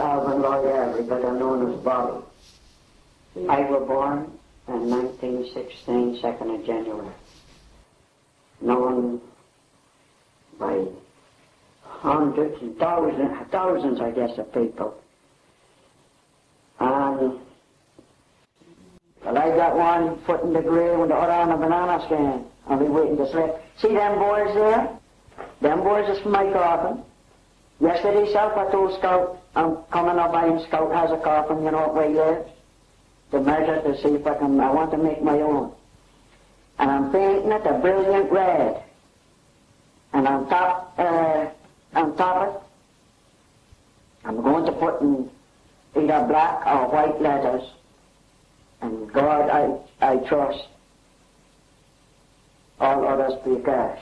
Alvin Loyalty, but I'm known as Bobby. I was born in 1916, 2nd of January. Known by hundreds and thousands, I guess, of people. And well, I got one foot in the grave with the other on a banana skin. I'll be waiting to sleep. See them boys there? Them boys is from my coffin. Yesterday self I told Scout, I'm coming up by him. Scout has a coffin, you know, where he lives. To measure to see if I want to make my own. And I'm painting it a brilliant red. And on top of it, I'm going to put in either black or white letters. And God I trust. All others be cash.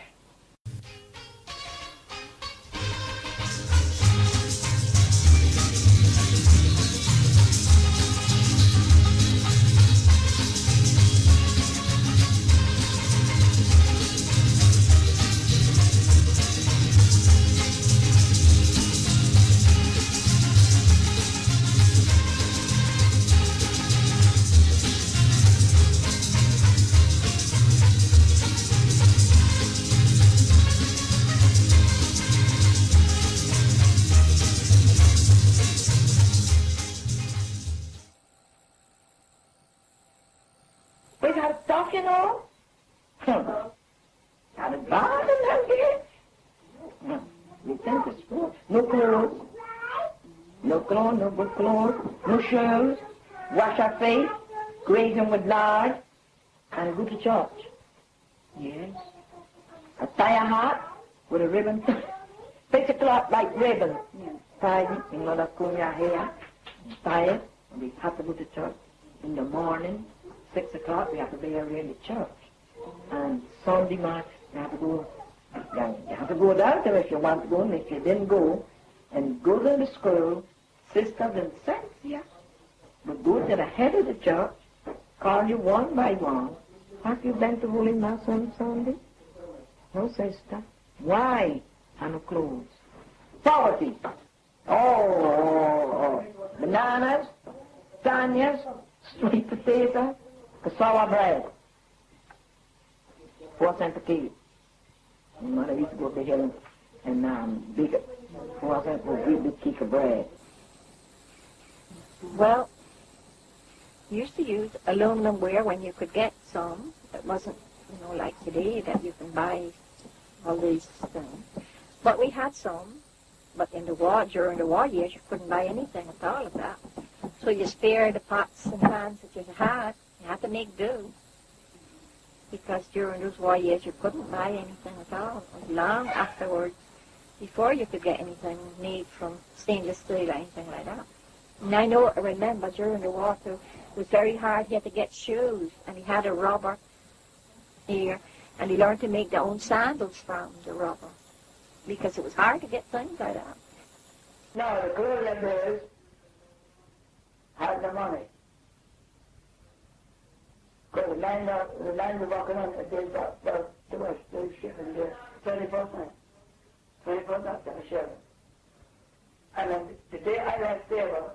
No shoes, wash our face, graze them with lard, and go to church. Yes. A tie a hat with a ribbon, fix a cloth like ribbon, tie it, another comb your hair, tie it, and we have to go to church. In the morning, 6 o'clock, we have to be here in the church. And Sunday morning, you have to go, you have to go down there if you want to go, and if you didn't go, and go to the school, sisters and saints, yeah. But go to the head of the church, call you one by one. Have you been to Holy Mass on Sunday? No, sister. Why? And no clothes. Poverty. Oh. Bananas, tanyas, sweet potato, cassava bread. 4 cents a kilo. My mother used to go to Helen and bake it. 4 cents for a big cake of bread. Well, you used to use aluminum ware when you could get some. It wasn't, like today that you can buy all these things. But we had some. But during the war years, you couldn't buy anything at all of that. So you spare the pots and pans that you had. You had to make do. Because during those war years, you couldn't buy anything at all. And long afterwards, before you could get anything made from stainless steel or anything like that. And I remember during the war, too, it was very hard. He had to get shoes, and he had a rubber here, and he learned to make their own sandals from the rubber, because it was hard to get things like that. Now, the clothing bills had the money. Because the land was walking on, they got too much to shipping there, 24 cents a shipping. And then the day I left Saba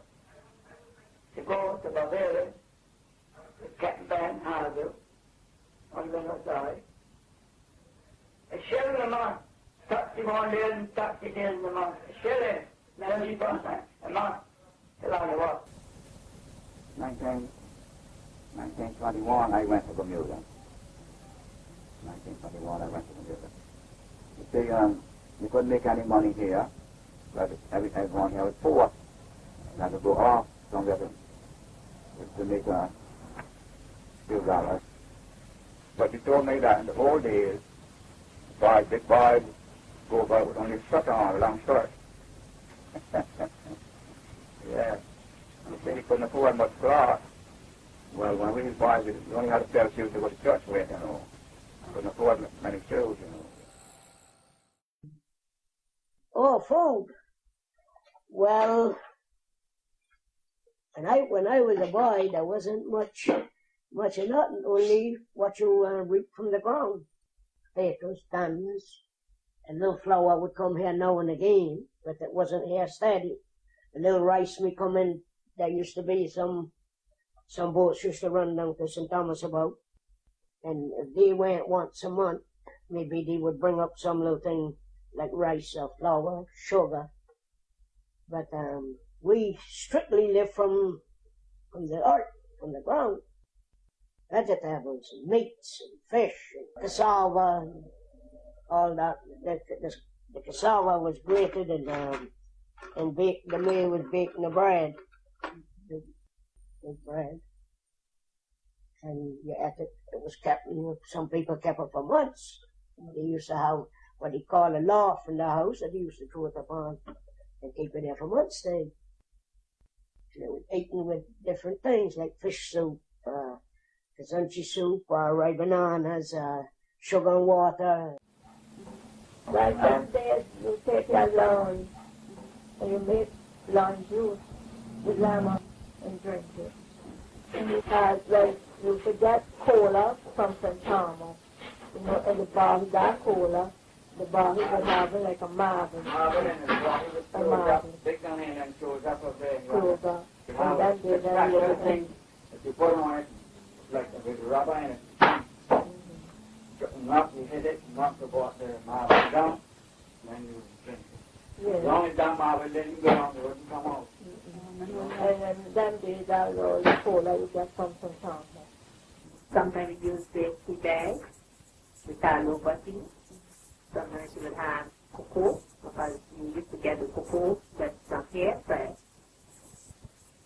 to go to Bavaria, with Captain Bernhard Cultuurfonds, on the other side, a shilling a month, 31 days and 30 days a month, a shilling, 94 cents a month, till I was. 1921, I went to Bermuda. 1921, I went to Bermuda. You see, you couldn't make any money here. But everyone here was poor. And had to go off somewhere to make a few dollars. But he told me that in the old days, big boys go about with only shirt on, long shirt. Yeah. He said he couldn't afford much cloth. Well, when we was boys, we only had a pair of shoes to go to church with, Couldn't afford many shoes, Oh, folk. Well, when I was a boy, there wasn't much of nothing, only what you reap from the ground. Potatoes, tons, and little flour would come here now and again, but it wasn't here steady. a little rice me come in. There used to be some boats used to run down to St. Thomas about. And if they went once a month, maybe they would bring up some little thing like rice or flour, sugar. But we strictly live from the earth, from the ground. Vegetables and meats and fish and cassava and all that. The cassava was grated and baked. The meal was baked in the bread. The bread. And you ate it. It was kept. Some people kept it for months. They used to have what they call a loft in the house that they used to throw it upon and keep it there for months. They were eaten with different things like fish soup, cassunchi soup, ripe bananas, sugar and water. Well, some days you take your lunch and you make lime juice with lemon and drink it. And because, like, you could get cola from St. Thomas, and the bottle got cola, the bottle would have like a marble. A marble. Big down in and shows up up there. And then they then little thing. If you put on it, like a bit of rubber in it, you hit it, knock the marble down, then you drink it. Yes. As long as that marble didn't go on, it wouldn't come out. And then they got all the cola you get from St. Thomas. Sometimes we use the tea bags with our low butty. Sometimes we would have cocoa, because we used to get the cocoa that's from here fresh.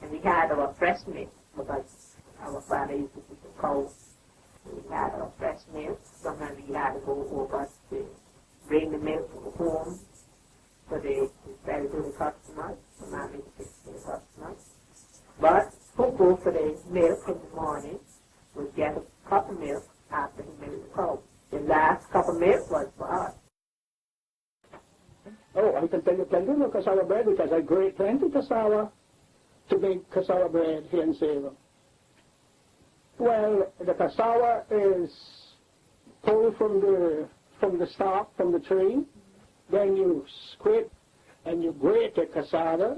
And we had our fresh milk, because our father used to keep the cow. We had our fresh milk. Sometimes we had to go over to bring the milk home so they sell it to the customers. Sometimes we fix to the customers. But cocoa for the milk in the morning, we get a cup of milk after he milked the cow. The last cup of milk was for us. Oh, I can tell you plenty of cassava bread because I grate plenty cassava to make cassava bread here in Saba. Well, the cassava is pulled from the stalk, from the tree. Then you scrape and you grate the cassava.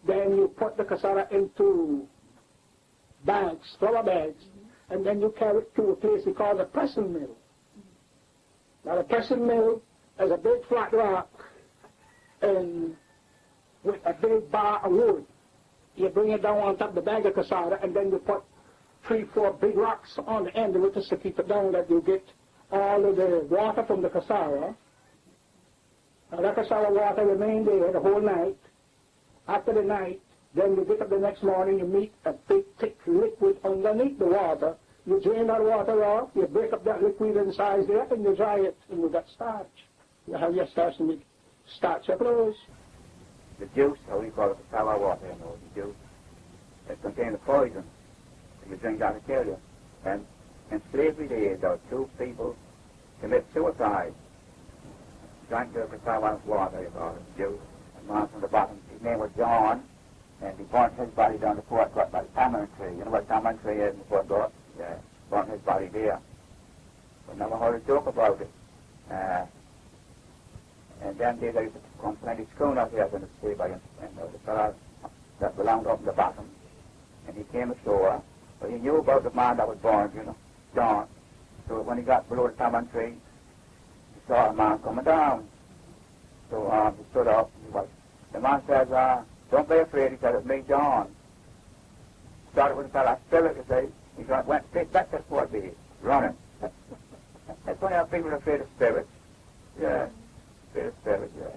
Then you put the cassava into bags, flour bags, and then you carry it to a place we call the pressing mill. Now the pressing mill is a big flat rock and with a big bar of wood. You bring it down on top of the bag of cassava, and then you put 3-4 big rocks on the end of it just to keep it down, that you get all of the water from the cassava. Now that cassava water remains there the whole night. After the night, then you get up the next morning, you meet a big thick liquid underneath the water. You drain that water off, you break up that liquid inside there, and you dry it, and you got starch. You have your starch and you starch your clothes. The juice, how we call it, cassava water, the juice, it contains a poison. If you drink that, it'll kill you. And in slavery days, there were 2 people commit suicide. Drank the cassava water, you call it, juice. And one from the bottom, his name was John, and he burnt his body down the Fort Gut by the tamarind tree. You know what tamarind tree is in the Fort Gut? Yeah, burnt his body there. We never heard a joke about it. And then they used to come plenty schooner out here in the sea by the fellow that belonged up in the bottom. And he came ashore, but he knew about the man that was born, John. So when he got below the tamarind tree, he saw a man coming down. So he stood up. The man says, don't be afraid. He said, it's me, John. Started with a fellow, spirit, you see. He went straight back to Fort B, running. That's funny how people are afraid of spirits. Yeah, afraid of spirits, yeah.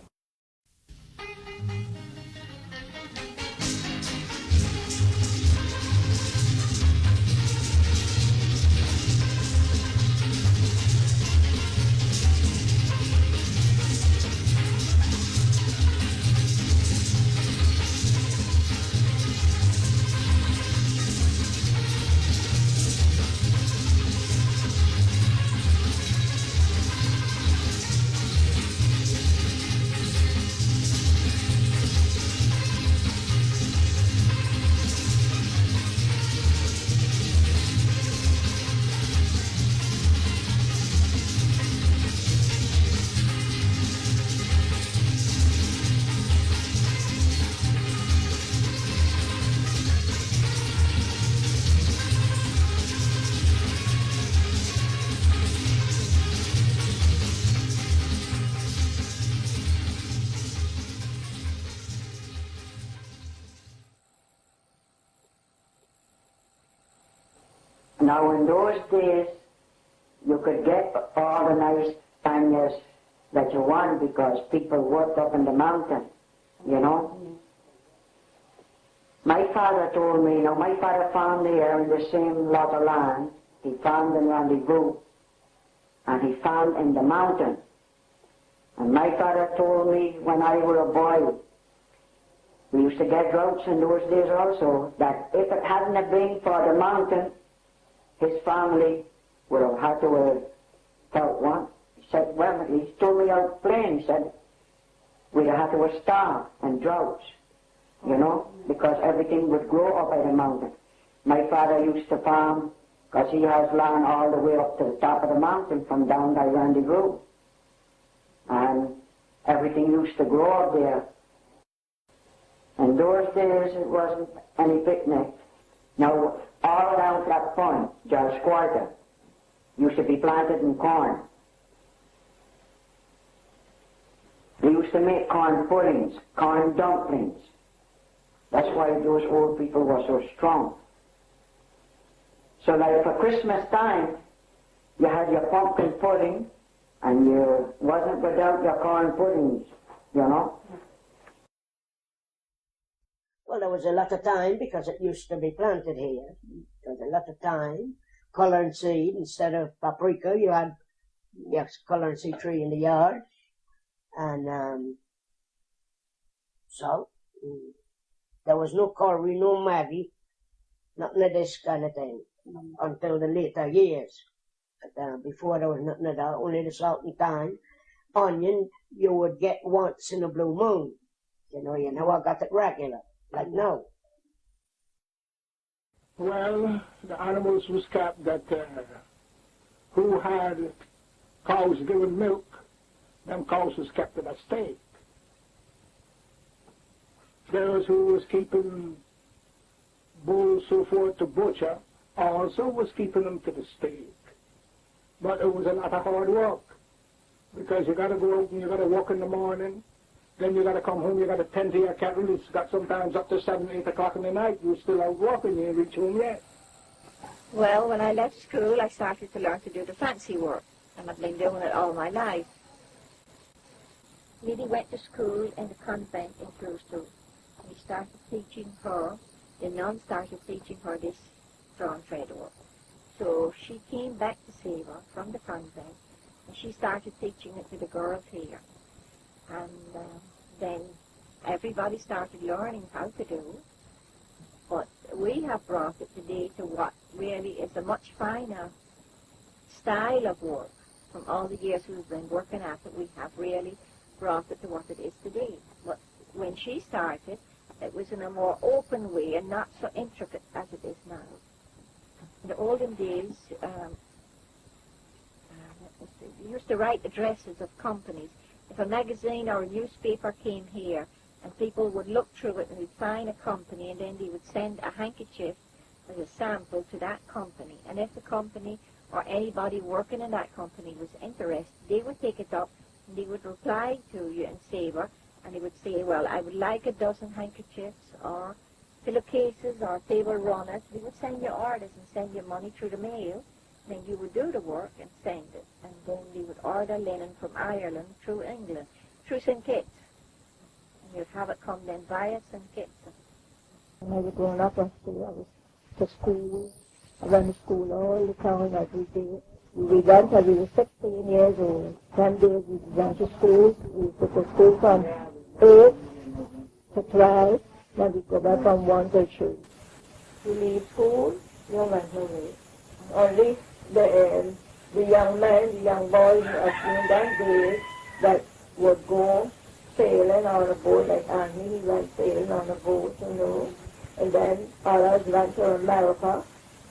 Now in those days, you could get all the nice panniers that you want because people worked up in the mountain, you know. My father told me, now my father found there in the same lot of land, he found in Rendezvous, and he found in the mountain. And my father told me when I was a boy, we used to get droughts in those days also, that if it hadn't have been for the mountain, his family would have had to have felt one. He said, well, he told me out plain, he said, we'd have had to have starved and droughts, you know, because everything would grow up by the mountain. My father used to farm, because he has land all the way up to the top of the mountain from down by Rendezvous. And everything used to grow up there. In those days, it wasn't any picnic. Now, all around that point, George Quarter, used to be planted in corn. They used to make corn puddings, corn dumplings. That's why those old people were so strong. So like for Christmas time, you had your pumpkin pudding, and you wasn't without your corn puddings, you know. Well, there was a lot of time because it used to be planted here. There was a lot of time. Coloring seed, instead of paprika, you had your coloring seed tree in the yard. And so there was no curry, no Maggie, nothing of this kind of thing until the later years. But before there was nothing of that, only the salt and thyme. Onion you would get once in a blue moon. You know, I got it regular, like now. Well, the animals was kept that who had cows giving milk, them cows was kept at a stake. Those who was keeping bulls so forth to butcher also was keeping them to the stake. But it was a lot of hard work because you got to go out and you got to walk in the morning. Then you got to come home, you got to tend to your cattle. It's got sometimes up to 7, 8 o'clock in the night. You're still out walking, you ain't reach home yet. Well, when I left school, I started to learn to do the fancy work, and I've been doing it all my life. Lily went to school in the convent in Clouseau. We started teaching her, the nun started teaching her this drawn thread work. So she came back to Saba from the convent, and she started teaching it to the girls here. And then everybody started learning how to do it. But we have brought it today to what really is a much finer style of work. From all the years we've been working at it, we have really brought it to what it is today. But when she started, it was in a more open way and not so intricate as it is now. In the olden days, we used to write addresses of companies. If a magazine or a newspaper came here, and people would look through it and they'd find a company, and then they would send a handkerchief as a sample to that company. And if the company or anybody working in that company was interested, they would take it up and they would reply to you in Saba, and they would say, well, I would like a dozen handkerchiefs or pillowcases or table runners. They would send you orders and send you money through the mail. Then you would do the work and send it. And then they would order linen from Ireland through England, through St. Kitts. And you'd have it come then via St. Kitts. When I was growing up, I was to school. I went to school all the time, every day. We went till we were 16 years old. 10 days we went to school. We used to go to school from 8 to 12. Then we go back from 1 to 3. We leave school, you went away. Only the young men, the young boys in that days that would go sailing on a boat, like Annie, he went sailing on a boat, you know. And then others went to America,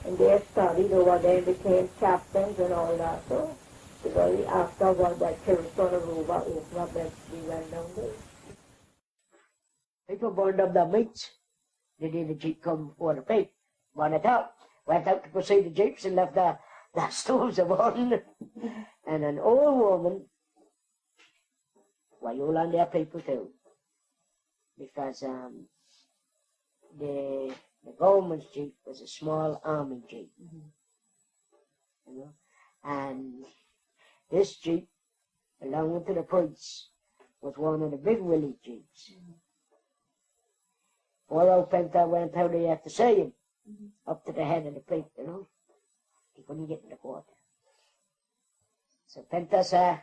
and they studied over there and became captains and all that. So, because after one that Kirsten Aruba opened up, that we went down there. People burned up the meats. They did the jeep come for the pig. Burned it up. Went out to go see the jeeps and left the stoves on. And an old woman, well, you'll on their people too. Because the government's jeep was a small army jeep. you know. And this Jeep, belonging to the Prince, was one of the Big Willie Jeeps. Poor old Penta went out there to see him, up to the head of the plate, you know. He couldn't get in the water. So Penta said,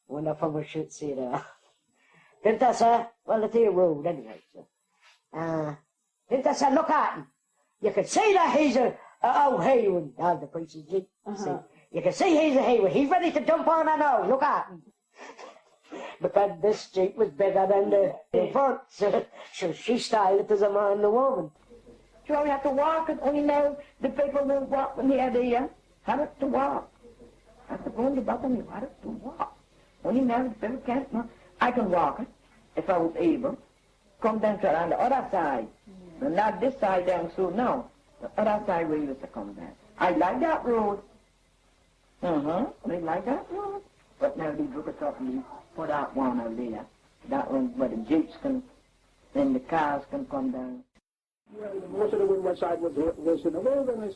wonder if I should see that. Penta said, well, it's here road anyway. So. Penta said, look at him. You can see that he's a old Haywood, the Prince's Jeep. See? You can see he's a Haywood. He's ready to dump on I know. Look at him. But then this Jeep was bigger than the front, so she styled it as a man and a woman. So we have to walk it, only now the people will walk when they're there. Have it to walk. Have to go in the bottom, you have it to walk. Only now the people can't, no. I can walk it, if I was able. Come down to on the other side. But not this side down so no. The other side where you used to come down. I like that road. I like that road. But now they look it up and they put out one over there. That one where the jeeps can, then the cars can come down. Well, most of the Windward side was in the wilderness.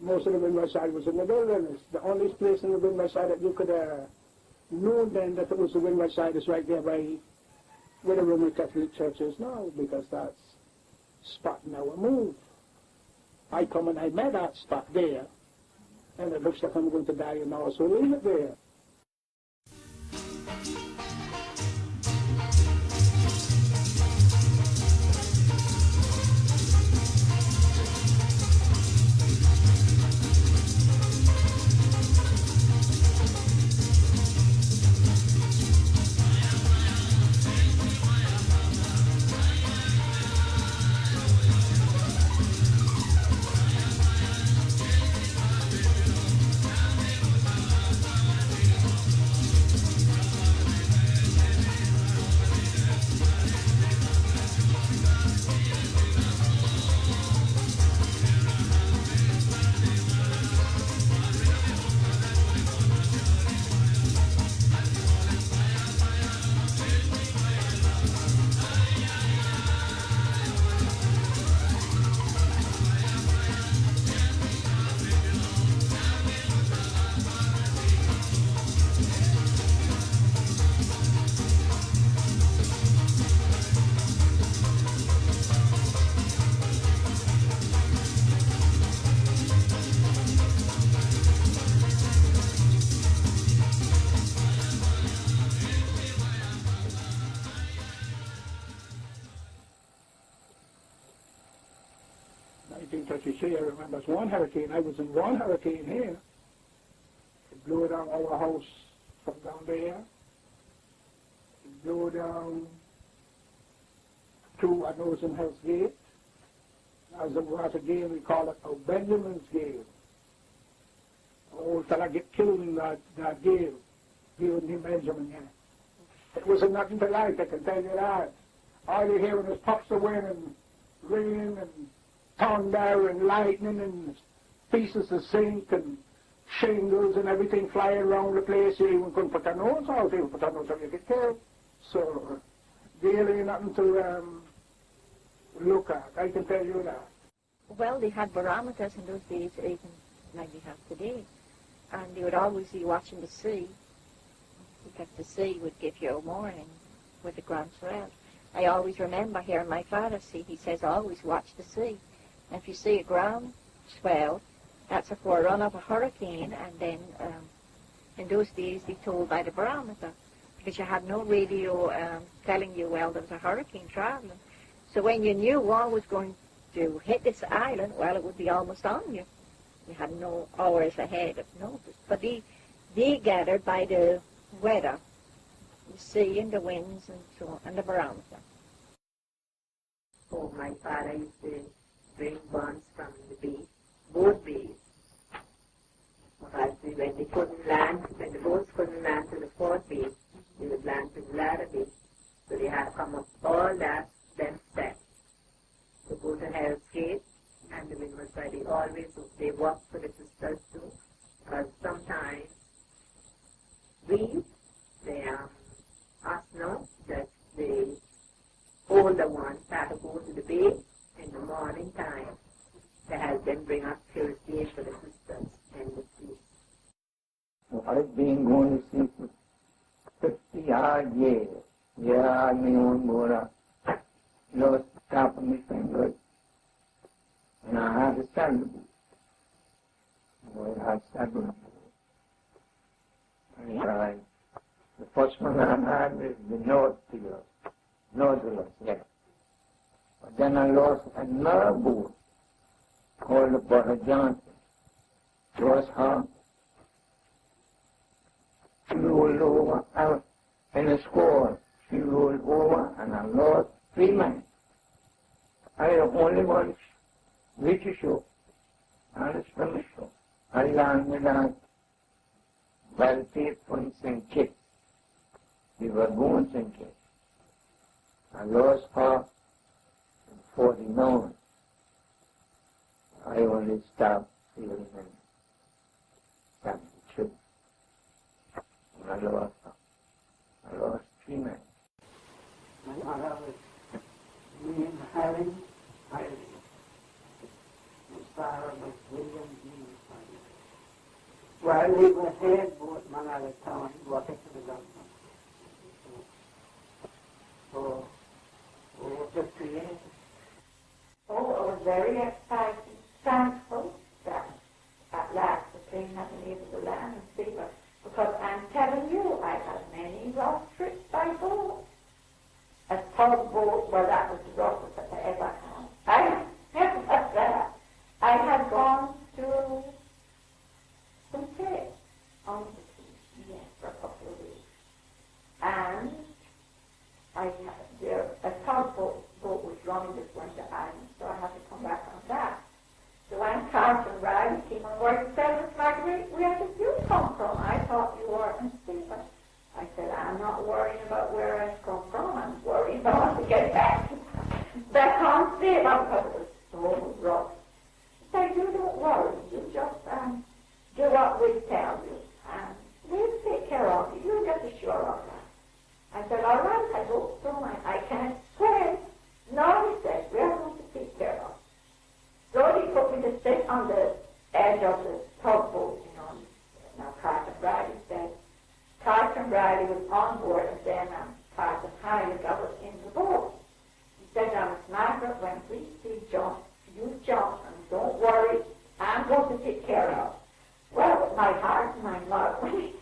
Most of the Windward side was in the wilderness. The only place in the Windward side that you could know then that it was the Windward side is right there by where the Roman Catholic Church is now, because that's spot now a move. I come and I met that spot there, and it looks like I'm going to die and also leave it there. I remember one hurricane. I was in one hurricane here. It blew down our house from down there. It blew down to, I know it's in Hell's Gate. As it was a gale, we call it a Benjamin's gale. Old fella get killed in that gale. Gale named Benjamin, yeah. It was nothing to like, I can tell you that. All you hear is puffs of wind and rain and thunder and lightning and pieces of zinc and shingles and everything flying around the place. You even couldn't put your nose out. You put your nose out, you get killed. So, really nothing to look at. I can tell you that. Well, they had barometers in those days, even like we have today. And they would always be watching the sea, because the sea would give you a warning with the ground swell. I always remember hearing my father say, he says, always watch the sea. And if you see a ground swell, that's a forerunner of a hurricane. And then in those days they told by the barometer, because you had no radio telling you, well, there was a hurricane traveling. So when you knew one was going to hit this island, well, it would be almost on you. You had no hours ahead of notice. But they gathered by the weather, the sea and the winds and so on, and the barometer. Oh, my father used to bring bonds from the beach, boat bays. Because when they couldn't land, when the boats couldn't land to the fourth bay, they would land to the ladder bay. So they had to come up all that, them steps, to go to Hell's Gate, and the Windward side. They walked for the sisters too, because sometimes us know that the older ones had to go to the bay in the morning time to help them bring us I've been going to sea for 50-odd years. Yeah, I my own boat. Lost the top of my fingers. And I had a saddle. I had saddle. And the first one I had was the Nautilus, yeah. But then I lost another boat called the Butter Johnson. Lost her. She rolled over out in a squall. She rolled over and I lost 3 men. I had only one reach a show. And it's from the show. I landed on Belfield from St. Kitts. We were going St. Kitts. I lost her in 49. I only stopped feeling in 72. And I lost her. I lost 3 men. My mother was me and Helen Peterson. And Sarah was William G. Well, we were head boat man at a time, working for the government. For over 50 years. Oh, I was very excited, thankful that at last the train had been able to land and see her. Because I'm telling you, I had many rough trips by boat. A tugboat, well, that was the roughest that I ever had. I never had that. I had gone to some trips on the sea, yes, for a couple of weeks. And a tugboat was running this winter island, so I had to come back on that. So when Carson Riley came on board and said, Miss Marguerite, where did you come from? I thought you were in Saba. I said, I'm not worrying about where I've come from. I'm worried about to get back on Saba because it was so rough. He said, you don't worry. You just do what we tell you. And we'll take care of you. You'll get the shore of that. I said, all right, I hope so. I can't swim. No, he said, we're going to take care of you. So he put me to sit on the edge of the tugboat, you know. Now, Carson Riley said, Carson Riley was on board, and then Carson Heyliger was in the boat. He said, now, Miss Margaret, when we see jump, you jump, and don't worry, I'm going to take care of you. Well, with my heart and my love, when he